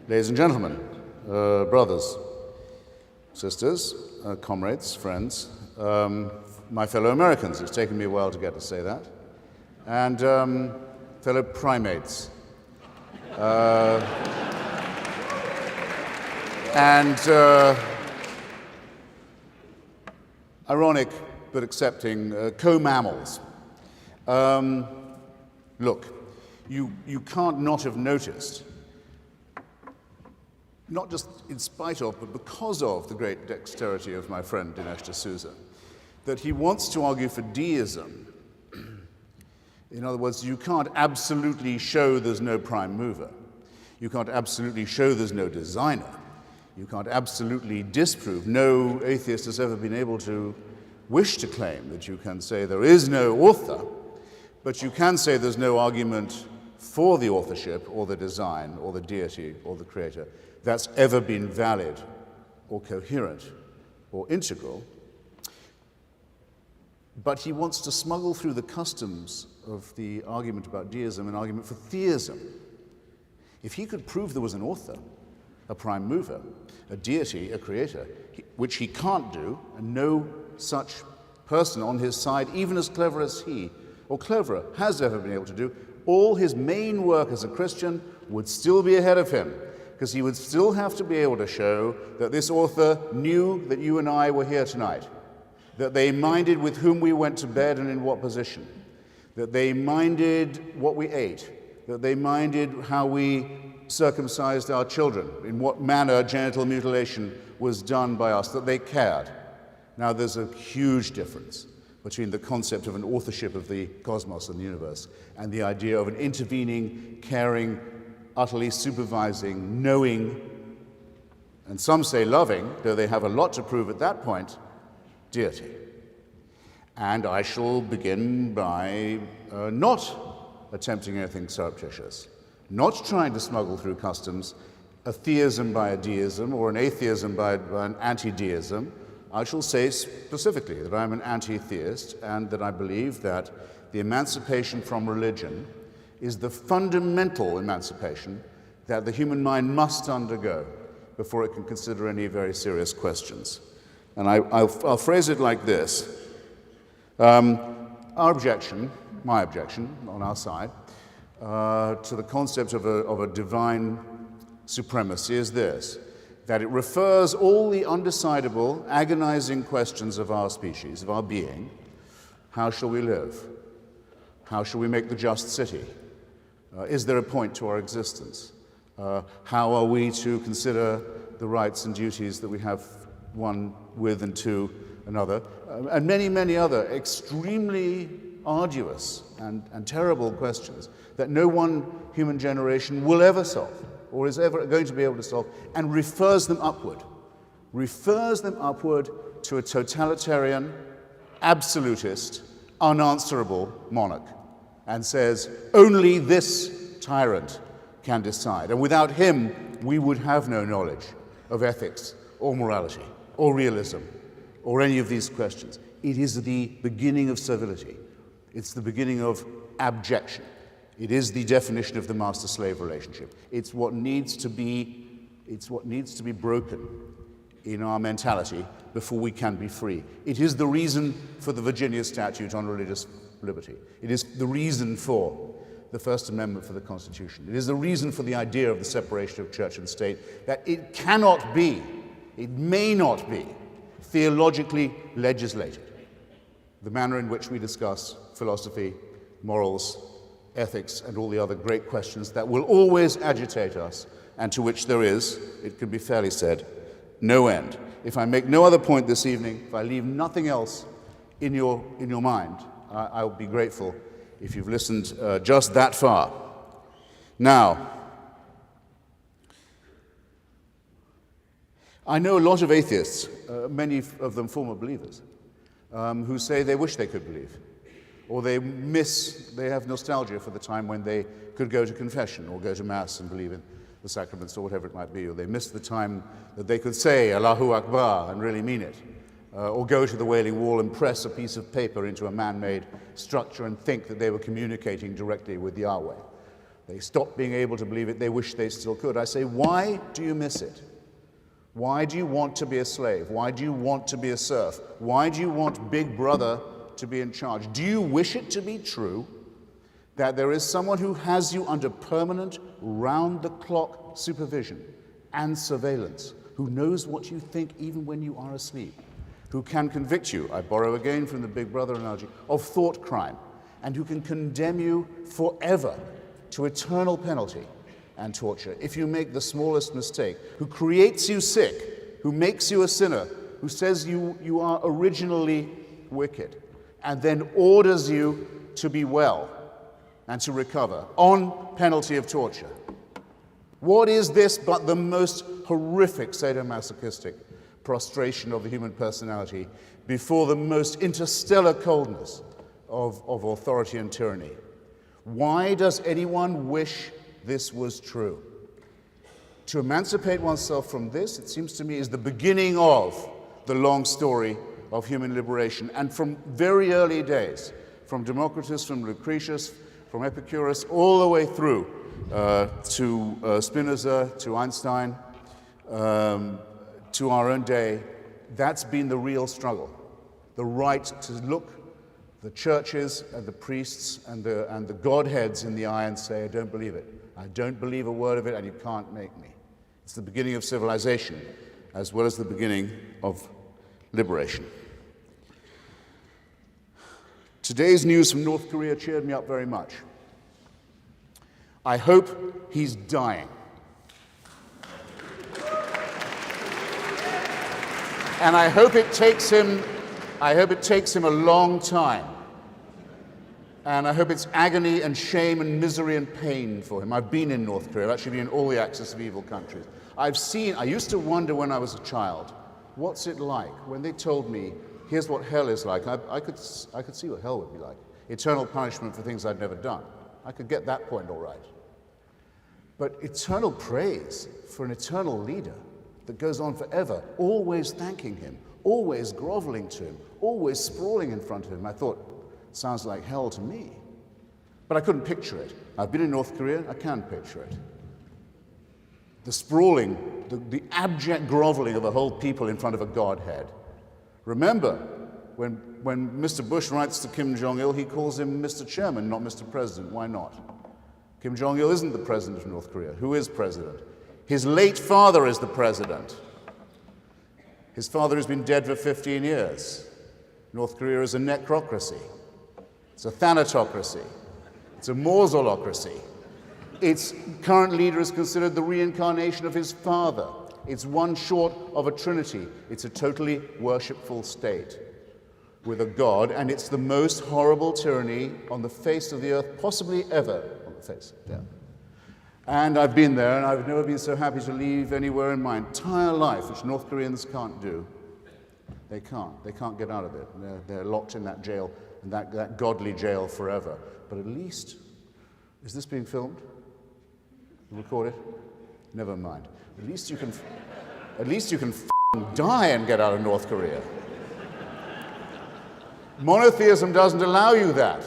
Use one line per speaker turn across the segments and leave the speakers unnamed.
Ladies and gentlemen, brothers, sisters, comrades, friends, my fellow Americans, it's taken me a while to get to say that, and fellow primates, and ironic but accepting co-mammals. Look, you can't not have noticed, not just in spite of, but because of the great dexterity of my friend Dinesh D'Souza, that he wants to argue for deism. In other words, you can't absolutely show there's no prime mover. You can't absolutely show there's no designer. You can't absolutely disprove. No atheist has ever been able to wish to claim that you can say there is no author, but you can say there's no argument for the authorship or the design or the deity or the creator that's ever been valid or coherent or integral. But he wants to smuggle through the customs of the argument about deism an argument for theism. If he could prove there was an author, a prime mover, a deity, a creator, which he can't do, and no such person on his side, even as clever as he, or cleverer, has ever been able to do, all his main work as a Christian would still be ahead of him, because he would still have to be able to show that this author knew that you and I were here tonight, that they minded with whom we went to bed and in what position, that they minded what we ate, that they minded how we circumcised our children, in what manner genital mutilation was done by us, that they cared. Now, there's a huge difference between the concept of an authorship of the cosmos and the universe and the idea of an intervening, caring, utterly supervising, knowing, and some say loving, though they have a lot to prove at that point, deity. And I shall begin by not attempting anything surreptitious, not trying to smuggle through customs a theism by a deism or an atheism by an anti-deism. I shall say specifically that I'm an anti-theist and that I believe that the emancipation from religion is the fundamental emancipation that the human mind must undergo before it can consider any very serious questions. And I'll phrase it like this. Our objection, my objection on our side, to the concept of a divine supremacy is this, that it refers all the undecidable, agonizing questions of our species, of our being. How shall we live? How shall we make the just city? Is there a point to our existence? How are we to consider the rights and duties that we have one with and to another? And many, many other extremely arduous and terrible questions that no one human generation will ever solve or is ever going to be able to solve, and refers them upward to a totalitarian, absolutist, unanswerable monarch, and says, only this tyrant can decide. And without him, we would have no knowledge of ethics or morality or realism or any of these questions. It is the beginning of servility. It's the beginning of abjection. It is the definition of the master-slave relationship. It's what needs to be broken in our mentality before we can be free. It is the reason for the Virginia Statute on Religious Liberty. It is the reason for the First Amendment for the Constitution. It is the reason for the idea of the separation of church and state, that it cannot be, it may not be, theologically legislated. The manner in which we discuss philosophy, morals, ethics, and all the other great questions that will always agitate us, and to which there is, it can be fairly said, no end. If I make no other point this evening, if I leave nothing else in your mind, I'll be grateful if you've listened just that far. Now, I know a lot of atheists, many of them former believers, who say they wish they could believe, or they have nostalgia for the time when they could go to confession or go to Mass and believe in the sacraments or whatever it might be, or they miss the time that they could say Allahu Akbar and really mean it, or go to the Wailing Wall and press a piece of paper into a man-made structure and think that they were communicating directly with Yahweh. They stop being able to believe it. They wish they still could. I say, why do you miss it? Why do you want to be a slave? Why do you want to be a serf? Why do you want Big Brother to be in charge? Do you wish it to be true that there is someone who has you under permanent, round-the-clock supervision and surveillance, who knows what you think even when you are asleep, who can convict you, I borrow again from the Big Brother analogy, of thought crime, and who can condemn you forever to eternal penalty and torture if you make the smallest mistake, who creates you sick, who makes you a sinner, who says you are originally wicked, and then orders you to be well and to recover on penalty of torture. What is this but the most horrific sadomasochistic prostration of the human personality before the most interstellar coldness of authority and tyranny? Why does anyone wish this was true? To emancipate oneself from this, it seems to me, is the beginning of the long story of human liberation. And from very early days, from Democritus, from Lucretius, from Epicurus, all the way through to Spinoza, to Einstein, to our own day, that's been the real struggle. The right to look the churches and the priests and the godheads in the eye and say, I don't believe it. I don't believe a word of it, and you can't make me. It's the beginning of civilization, as well as the beginning of liberation. Today's news from North Korea cheered me up very much. I hope he's dying. And I hope it takes him a long time. And I hope it's agony and shame and misery and pain for him. I've been in North Korea. I've actually been in all the axis of evil countries. I used to wonder when I was a child, what's it like? When they told me, here's what hell is like, I could see what hell would be like. Eternal punishment for things I'd never done. I could get that point all right. But eternal praise for an eternal leader that goes on forever, always thanking him, always groveling to him, always sprawling in front of him. I thought, sounds like hell to me. But I couldn't picture it. I've been in North Korea, I can picture it. The sprawling, the abject groveling of a whole people in front of a godhead. Remember, when Mr. Bush writes to Kim Jong-il, he calls him Mr. Chairman, not Mr. President. Why not? Kim Jong-il isn't the president of North Korea. Who is president? His late father is the president. His father has been dead for 15 years. North Korea is a necrocracy. It's a thanatocracy. It's a mausolocracy. Its current leader is considered the reincarnation of his father. It's one short of a trinity. It's a totally worshipful state with a god, and it's the most horrible tyranny on the face of the earth, possibly ever on the face of the earth. And I've been there, and I've never been so happy to leave anywhere in my entire life, which North Koreans can't do. They can't. They can't get out of it. They're locked in that jail, and that godly jail forever. But at least, is this being filmed? Recorded? Never mind. At least you can die and get out of North Korea. Monotheism doesn't allow you that.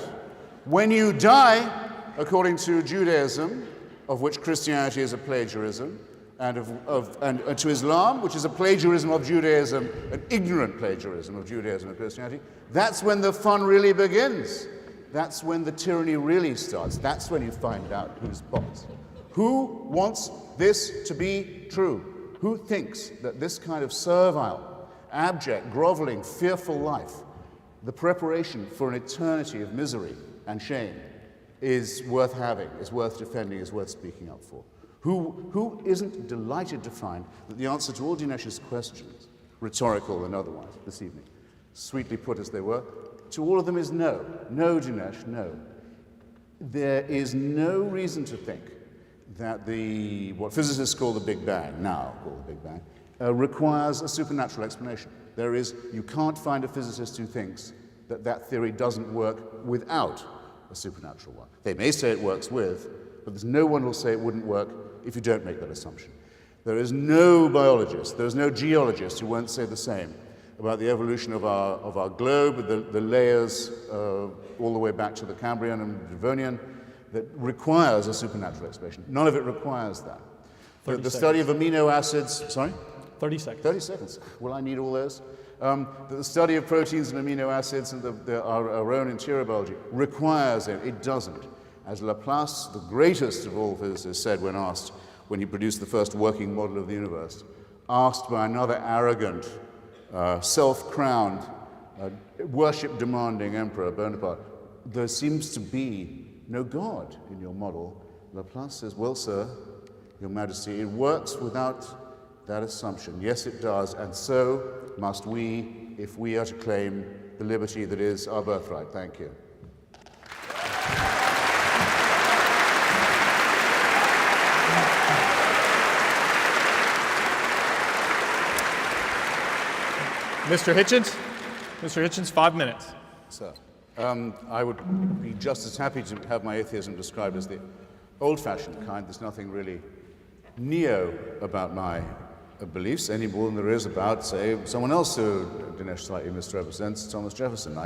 When you die, according to Judaism, of which Christianity is a plagiarism, and to Islam, which is a plagiarism of Judaism, an ignorant plagiarism of Judaism and Christianity, that's when the fun really begins. That's when the tyranny really starts. That's when you find out who's boss. Who wants this to be true? Who thinks that this kind of servile, abject, groveling, fearful life, the preparation for an eternity of misery and shame, is worth having, is worth defending, is worth speaking up for? Who isn't delighted to find that the answer to all Dinesh's questions, rhetorical and otherwise, this evening, sweetly put as they were, to all of them is no. No, Dinesh, no. There is no reason to think that what physicists call the Big Bang, now call the Big Bang, requires a supernatural explanation. You can't find a physicist who thinks that theory doesn't work without a supernatural one. They may say it works with, but there's no one who will say it wouldn't work if you don't make that assumption. There is no biologist, there is no geologist who won't say the same about the evolution of our globe, the layers all the way back to the Cambrian and Devonian, that requires a supernatural explanation. None of it requires that. The
30
study of
seconds.
amino acids, sorry?
30 seconds.
30 seconds. Will I need all those? The study of proteins and amino acids and our own interior biology requires it. It doesn't. As Laplace, the greatest of all physicists, said when he produced the first working model of the universe, asked by another arrogant, self-crowned, worship-demanding emperor, Bonaparte, there seems to be no God in your model. Laplace says, well, sir, Your Majesty, it works without that assumption. Yes, it does, and so must we, if we are to claim the liberty that is our birthright. Thank you.
Mr. Hitchens? Mr. Hitchens, 5 minutes.
Sir, I would be just as happy to have my atheism described as the old-fashioned kind. There's nothing really neo about my beliefs any more than there is about, say, someone else who Dinesh slightly misrepresents, Thomas Jefferson.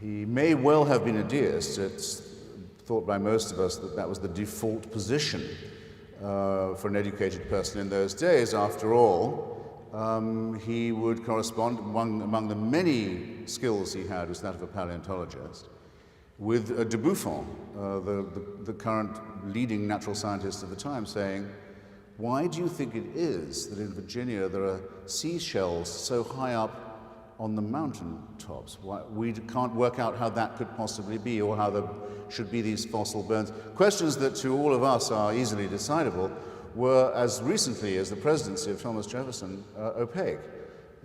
He may well have been a deist. It's thought by most of us that that was the default position for an educated person in those days. After all, he would correspond, among the many skills he had, was that of a paleontologist, with de Buffon, the current leading natural scientist of the time, saying, why do you think it is that in Virginia there are seashells so high up on the mountain tops? We can't work out how that could possibly be, or how there should be these fossil bones. Questions that to all of us are easily decidable were, as recently as the presidency of Thomas Jefferson, opaque.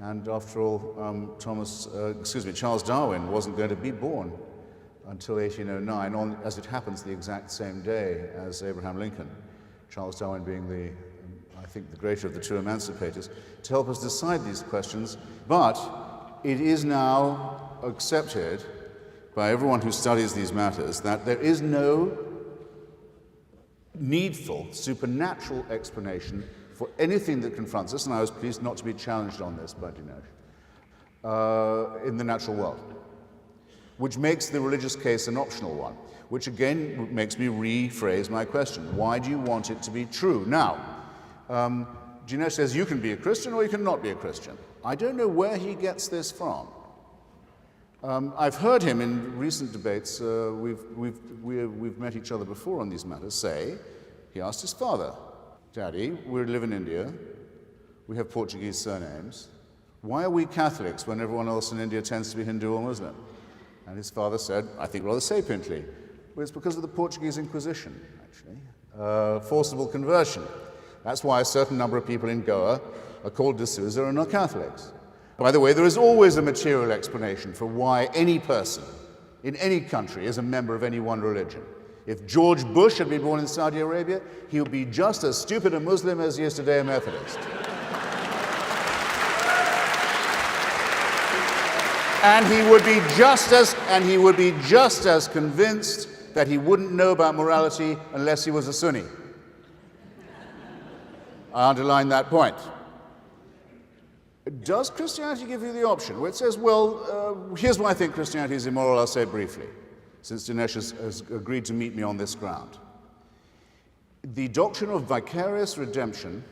And after all, Charles Darwin wasn't going to be born until 1809, as it happens, the exact same day as Abraham Lincoln. Charles Darwin being I think, the greater of the two emancipators, to help us decide these questions. But it is now accepted by everyone who studies these matters that there is no needful supernatural explanation for anything that confronts us, and I was pleased not to be challenged on this by Dinesh, in the natural world, which makes the religious case an optional one, which again makes me rephrase my question. Why do you want it to be true? Now, Dinesh says you can be a Christian or you can not be a Christian. I don't know where he gets this from. I've heard him in recent debates, we've met each other before on these matters, say, he asked his father, Daddy, we live in India, we have Portuguese surnames, why are we Catholics when everyone else in India tends to be Hindu or Muslim? And his father said, I think rather sapiently, well, it's because of the Portuguese Inquisition, actually, forcible conversion. That's why a certain number of people in Goa are called D'Souza and are Catholics. By the way, there is always a material explanation for why any person in any country is a member of any one religion. If George Bush had been born in Saudi Arabia, he would be just as stupid a Muslim as he is today a Methodist. And he would be just as convinced that he wouldn't know about morality unless he was a Sunni. I underline that point. Does Christianity give you the option where it says, well, here's why I think Christianity is immoral, I'll say briefly, since Dinesh has agreed to meet me on this ground. The doctrine of vicarious redemption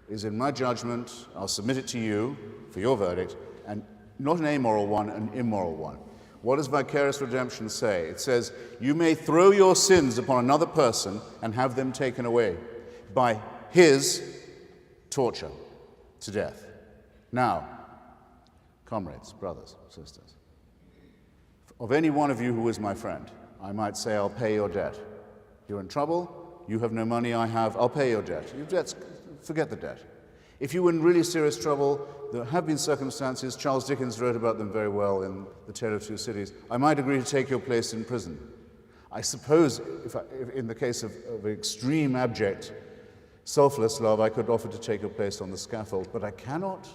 is, in my judgment, I'll submit it to you for your verdict, and not an amoral one, an immoral one. What does vicarious redemption say? It says, you may throw your sins upon another person and have them taken away by his torture to death. Now, comrades, brothers, sisters, of any one of you who is my friend, I might say, I'll pay your debt. You're in trouble, you have no money, I have, I'll pay your debt. Your debts, forget the debt. If you were in really serious trouble, there have been circumstances, Charles Dickens wrote about them very well in The Tale of Two Cities, I might agree to take your place in prison. I suppose, if in the case of extreme, abject, selfless love, I could offer to take your place on the scaffold, but I cannot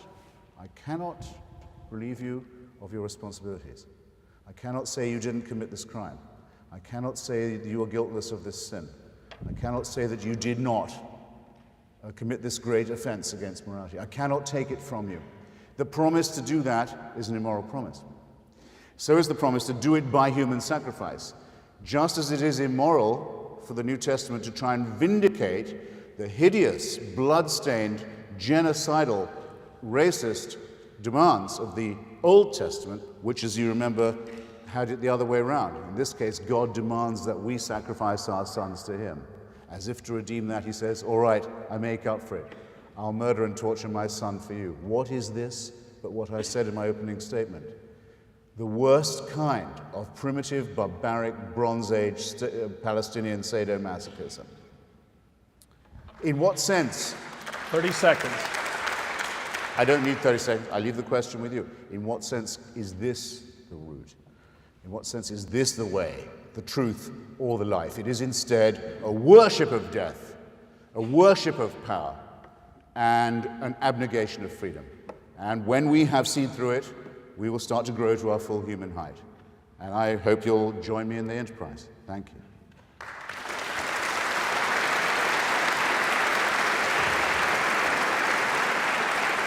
relieve you of your responsibilities. I cannot say you didn't commit this crime. I cannot say that you are guiltless of this sin. I cannot say that you did not commit this great offense against morality. I cannot take it from you. The promise to do that is an immoral promise. So is the promise to do it by human sacrifice. just as it is immoral for the New Testament to try and vindicate the hideous, blood-stained, genocidal, racist demands of the Old Testament, which, as you remember, had it the other way around. In this case, God demands that we sacrifice our sons to him. As if to redeem that, he says, all right, I make up for it. I'll murder and torture my son for you. What is this but what I said in my opening statement? The worst kind of primitive, barbaric, Bronze Age Palestinian sadomasochism. In what sense?
30 seconds.
I don't need 30 seconds. I leave the question with you. In what sense is this the root? In what sense is this the way, the truth, or the life? It is instead a worship of death, a worship of power, and an abnegation of freedom. And when we have seen through it, we will start to grow to our full human height. And I hope you'll join me in the enterprise. Thank you.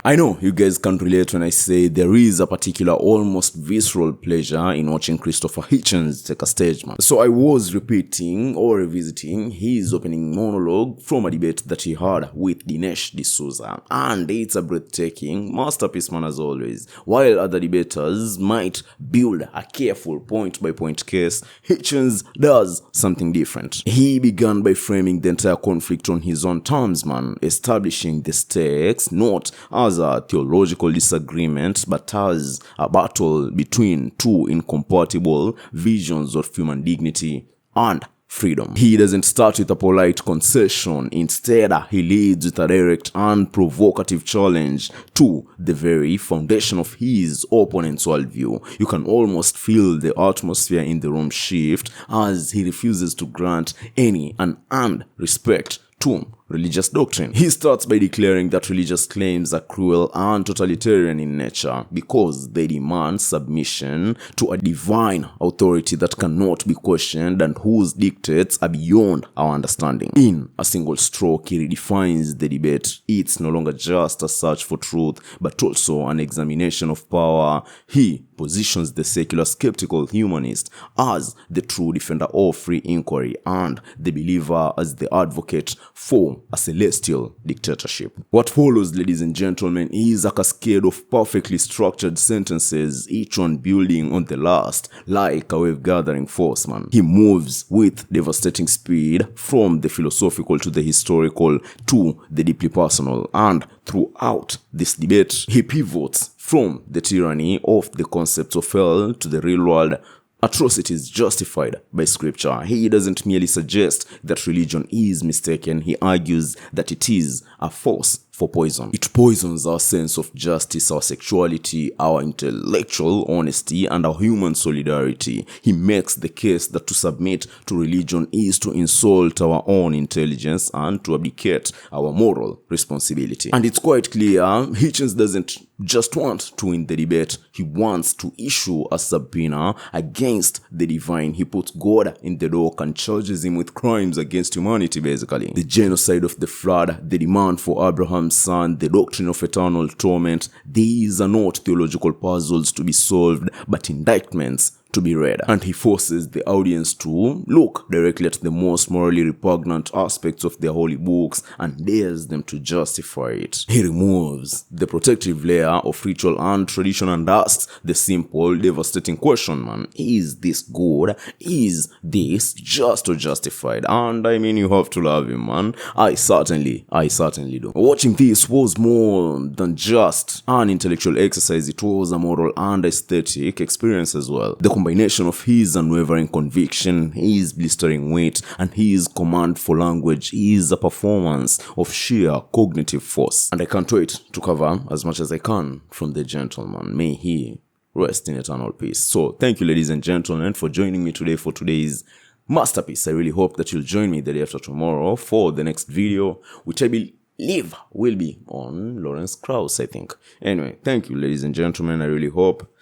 I know you guys can't relate when I say there is a particular almost visceral pleasure in watching Christopher Hitchens take a stage, man. So I was repeating or revisiting his opening monologue from a debate that he had with Dinesh D'Souza, and it's a breathtaking masterpiece, man, as always. While other debaters might build a careful point-by-point case, Hitchens does something different. He began by framing the entire conflict on his own terms, man, establishing the stakes not as a theological disagreement, but as a battle between two incompatible visions of human dignity and freedom. He doesn't start with a polite concession. Instead, he leads with a direct and provocative challenge to the very foundation of his opponent's worldview. You can almost feel the atmosphere in the room shift as he refuses to grant any unearned respect to religious doctrine. He starts by declaring that religious claims are cruel and totalitarian in nature because they demand submission to a divine authority that cannot be questioned and whose dictates are beyond our understanding. In a single stroke, he redefines the debate. It's no longer just a search for truth, but also an examination of power. He positions the secular skeptical humanist as the true defender of free inquiry and the believer as the advocate for a celestial dictatorship. What follows, ladies and gentlemen, is a cascade of perfectly structured sentences, each one building on the last, like a wave-gathering force, man. He moves with devastating speed from the philosophical to the historical to the deeply personal, and throughout this debate, he pivots from the tyranny of the concepts of hell to the real world atrocities justified by scripture. He doesn't merely suggest that religion is mistaken, he argues that it is a force for poison. It poisons our sense of justice, our sexuality, our intellectual honesty, and our human solidarity. He makes the case that to submit to religion is to insult our own intelligence and to abdicate our moral responsibility. And it's quite clear, Hitchens doesn't just want to win the debate, he wants to issue a subpoena against the divine. He puts God in the dock and charges him with crimes against humanity, basically. The genocide of the flood, the demand for Abraham's son, the doctrine of eternal torment. These are not theological puzzles to be solved, but indictments to be read. And he forces the audience to look directly at the most morally repugnant aspects of their holy books and dares them to justify it. He removes the protective layer of ritual and tradition and asks the simple, devastating question, man, is this good? Is this just or justified? And I mean, you have to love him, man. I certainly do. Watching this was more than just an intellectual exercise. It was a moral and aesthetic experience as well. The combination of his unwavering conviction, his blistering wit, and his command for language is a performance of sheer cognitive force. And I can't wait to cover as much as I can from the gentleman. May he rest in eternal peace. So thank you, ladies and gentlemen, for joining me today for today's masterpiece. I really hope that you'll join me the day after tomorrow for the next video, which I believe will be on Lawrence Krauss, I think. Anyway, thank you, ladies and gentlemen. I really hope,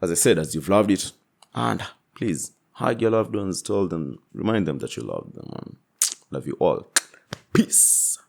as I said, as you've loved it, and please hug your loved ones, tell them, remind them that you love them, man. Love you all. Peace.